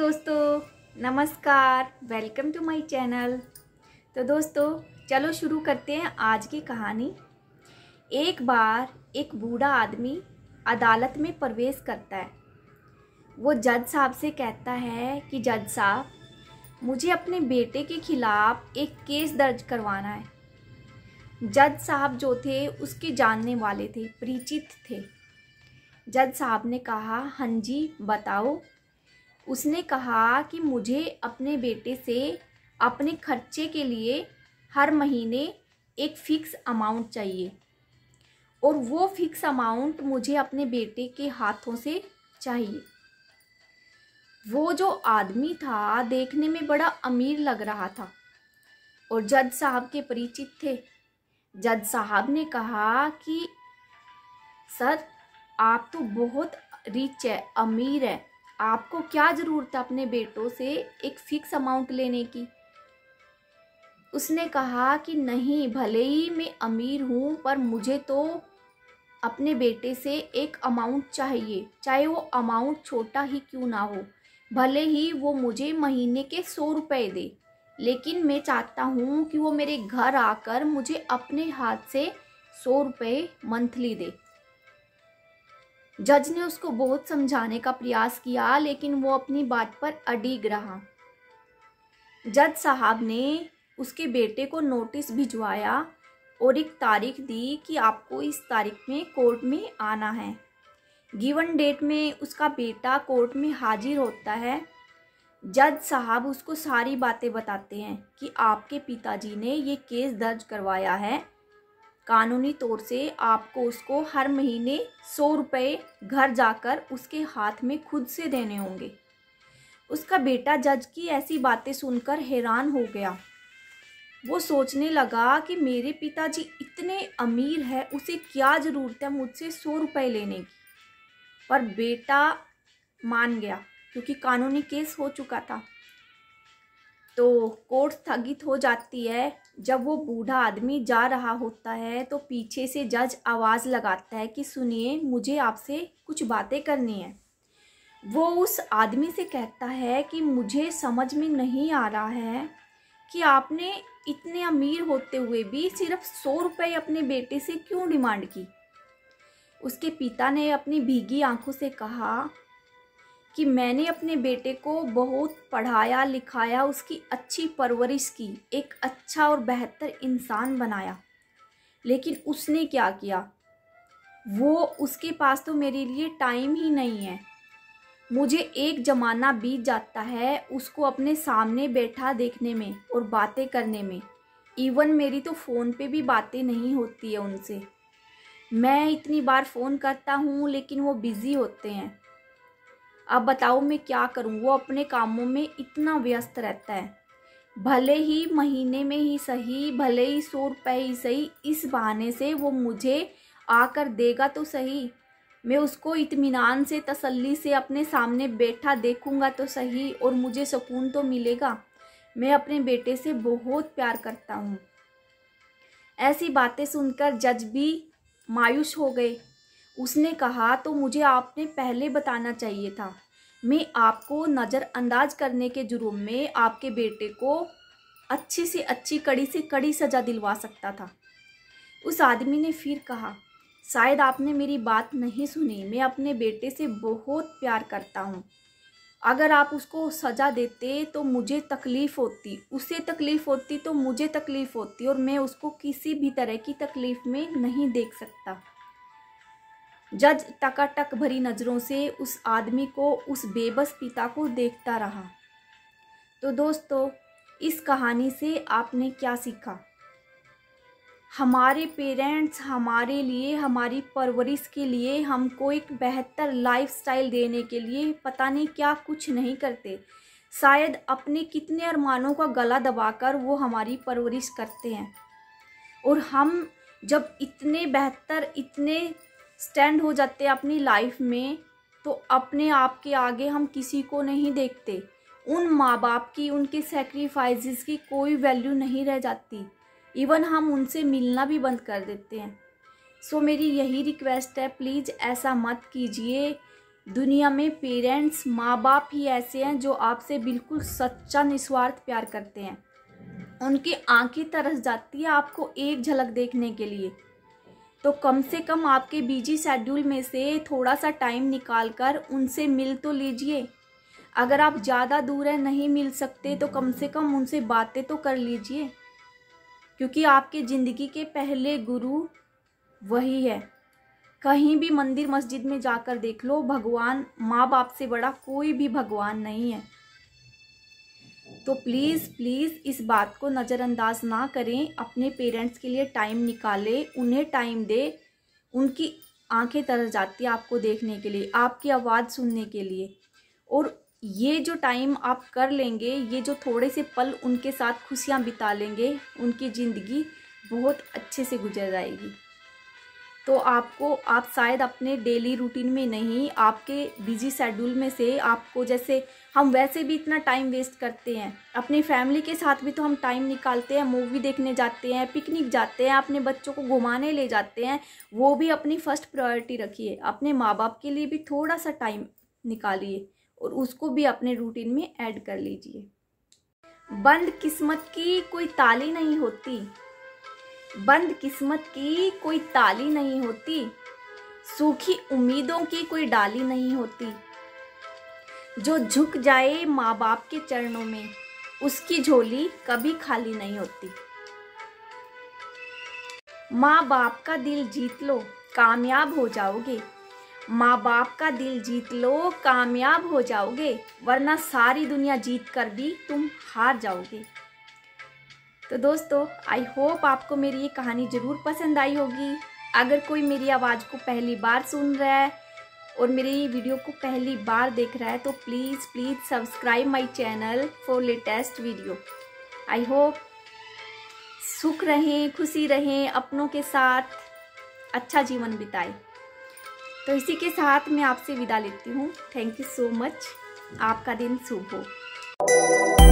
दोस्तों, नमस्कार। Welcome to my channel. तो दोस्तों, चलो शुरू करते हैं आज की कहानी। एक बार एक बूढ़ा आदमी अदालत में प्रवेश करता है। वो जज साहब से कहता है कि जज साहब, मुझे अपने बेटे के खिलाफ एक केस दर्ज करवाना है। जज साहब जो थे उसके जानने वाले थे, परिचित थे। जज साहब ने कहा, हाँ जी बताओ। उसने कहा कि मुझे अपने बेटे से अपने खर्चे के लिए हर महीने एक फ़िक्स अमाउंट चाहिए और वो फिक्स अमाउंट मुझे अपने बेटे के हाथों से चाहिए। वो जो आदमी था देखने में बड़ा अमीर लग रहा था और जज साहब के परिचित थे। जज साहब ने कहा कि सर, आप तो बहुत रिच है, अमीर है, आपको क्या ज़रूरत है अपने बेटों से एक फ़िक्स अमाउंट लेने की। उसने कहा कि नहीं, भले ही मैं अमीर हूँ पर मुझे तो अपने बेटे से एक अमाउंट चाहिए, चाहे वो अमाउंट छोटा ही क्यों ना हो। भले ही वो मुझे महीने के 100 रुपये दे, लेकिन मैं चाहता हूँ कि वो मेरे घर आकर मुझे अपने हाथ से 100 रुपये मंथली दे। जज ने उसको बहुत समझाने का प्रयास किया, लेकिन वो अपनी बात पर अडिग रहा। जज साहब ने उसके बेटे को नोटिस भिजवाया और एक तारीख दी कि आपको इस तारीख में कोर्ट में आना है। गिवन डेट में उसका बेटा कोर्ट में हाजिर होता है। जज साहब उसको सारी बातें बताते हैं कि आपके पिताजी ने ये केस दर्ज करवाया है। कानूनी तौर से आपको उसको हर महीने 100 रुपये घर जाकर उसके हाथ में खुद से देने होंगे। उसका बेटा जज की ऐसी बातें सुनकर हैरान हो गया। वो सोचने लगा कि मेरे पिताजी इतने अमीर है, उसे क्या ज़रूरत है मुझसे 100 रुपये लेने की। पर बेटा मान गया क्योंकि कानूनी केस हो चुका था। तो कोर्ट स्थगित हो जाती है। जब वो बूढ़ा आदमी जा रहा होता है तो पीछे से जज आवाज़ लगाता है कि सुनिए, मुझे आपसे कुछ बातें करनी है। वो उस आदमी से कहता है कि मुझे समझ में नहीं आ रहा है कि आपने इतने अमीर होते हुए भी सिर्फ 100 रुपये अपने बेटे से क्यों डिमांड की। उसके पिता ने अपनी भीगी आंखों से कहा कि मैंने अपने बेटे को बहुत पढ़ाया लिखाया, उसकी अच्छी परवरिश की, एक अच्छा और बेहतर इंसान बनाया, लेकिन उसने क्या किया, उसके पास तो मेरे लिए टाइम ही नहीं है। मुझे एक ज़माना बीत जाता है उसको अपने सामने बैठा देखने में और बातें करने में। इवन मेरी तो फ़ोन पे भी बातें नहीं होती है उनसे। मैं इतनी बार फ़ोन करता हूँ लेकिन वो बिज़ी होते हैं। अब बताओ मैं क्या करूँ, वो अपने कामों में इतना व्यस्त रहता है। भले ही महीने में ही सही, भले ही 100 रुपये ही सही, इस बहाने से वो मुझे आकर देगा तो सही। मैं उसको इत्मीनान से, तसल्ली से अपने सामने बैठा देखूंगा तो सही और मुझे सुकून तो मिलेगा। मैं अपने बेटे से बहुत प्यार करता हूँ। ऐसी बातें सुनकर जज भी मायूस हो गए। उसने कहा, तो मुझे आपने पहले बताना चाहिए था। मैं आपको नज़रअंदाज करने के जुर्म में आपके बेटे को अच्छी से अच्छी, कड़ी से कड़ी सज़ा दिलवा सकता था। उस आदमी ने फिर कहा, शायद आपने मेरी बात नहीं सुनी। मैं अपने बेटे से बहुत प्यार करता हूँ। अगर आप उसको सज़ा देते तो मुझे तकलीफ़ होती, उसे तकलीफ़ होती तो मुझे तकलीफ़ होती, और मैं उसको किसी भी तरह की तकलीफ़ में नहीं देख सकता। जज टकाटक भरी नज़रों से उस आदमी को, उस बेबस पिता को देखता रहा। तो दोस्तों, इस कहानी से आपने क्या सीखा? हमारे पेरेंट्स हमारे लिए, हमारी परवरिश के लिए, हमको एक बेहतर लाइफस्टाइल देने के लिए पता नहीं क्या कुछ नहीं करते। शायद अपने कितने अरमानों का गला दबाकर वो हमारी परवरिश करते हैं, और हम जब इतने बेहतर, इतने स्टैंड हो जाते हैं अपनी लाइफ में, तो अपने आप के आगे हम किसी को नहीं देखते। उन माँ बाप की, उनके सेक्रीफाइसेस की कोई वैल्यू नहीं रह जाती। इवन हम उनसे मिलना भी बंद कर देते हैं। सो मेरी यही रिक्वेस्ट है, प्लीज़ ऐसा मत कीजिए। दुनिया में पेरेंट्स, माँ बाप ही ऐसे हैं जो आपसे बिल्कुल सच्चा निस्वार्थ प्यार करते हैं। उनकी आंखें तरस जाती है आपको एक झलक देखने के लिए। तो कम से कम आपके बिजी शेड्यूल में से थोड़ा सा टाइम निकाल कर उनसे मिल तो लीजिए। अगर आप ज़्यादा दूर हैं, नहीं मिल सकते, तो कम से कम उनसे बातें तो कर लीजिए, क्योंकि आपके ज़िंदगी के पहले गुरु वही है। कहीं भी मंदिर मस्जिद में जाकर देख लो, भगवान, माँ बाप से बड़ा कोई भी भगवान नहीं है। तो प्लीज़ प्लीज़ इस बात को नज़रअंदाज ना करें। अपने पेरेंट्स के लिए टाइम निकालें, उन्हें टाइम दे। उनकी आंखें तरस जाती है आपको देखने के लिए, आपकी आवाज़ सुनने के लिए। और ये जो टाइम आप कर लेंगे, ये जो थोड़े से पल उनके साथ खुशियाँ बिता लेंगे, उनकी ज़िंदगी बहुत अच्छे से गुजर जाएगी। तो आप शायद अपने डेली रूटीन में नहीं, आपके बिजी शेड्यूल में से आपको, जैसे हम वैसे भी इतना टाइम वेस्ट करते हैं, अपनी फैमिली के साथ भी तो हम टाइम निकालते हैं, मूवी देखने जाते हैं, पिकनिक जाते हैं, अपने बच्चों को घुमाने ले जाते हैं, वो भी अपनी फर्स्ट प्रायोरिटी रखिए। अपने माँ बाप के लिए भी थोड़ा सा टाइम निकालिए और उसको भी अपने रूटीन में ऐड कर लीजिए। बंद किस्मत की कोई ताली नहीं होती, बंद किस्मत की कोई ताली नहीं होती, सूखी उम्मीदों की कोई डाली नहीं होती। जो झुक जाए माँ बाप के चरणों में, उसकी झोली कभी खाली नहीं होती। माँ बाप का दिल जीत लो, कामयाब हो जाओगे। माँ बाप का दिल जीत लो, कामयाब हो जाओगे, वरना सारी दुनिया जीत कर भी तुम हार जाओगे। तो दोस्तों, आई होप आपको मेरी ये कहानी ज़रूर पसंद आई होगी। अगर कोई मेरी आवाज़ को पहली बार सुन रहा है और मेरी वीडियो को पहली बार देख रहा है, तो please please subscribe my channel for latest video. I hope सुख रहें, खुशी रहें, अपनों के साथ अच्छा जीवन बिताएं। तो इसी के साथ मैं आपसे विदा लेती हूँ। Thank you so much. आपका दिन शुभ हो।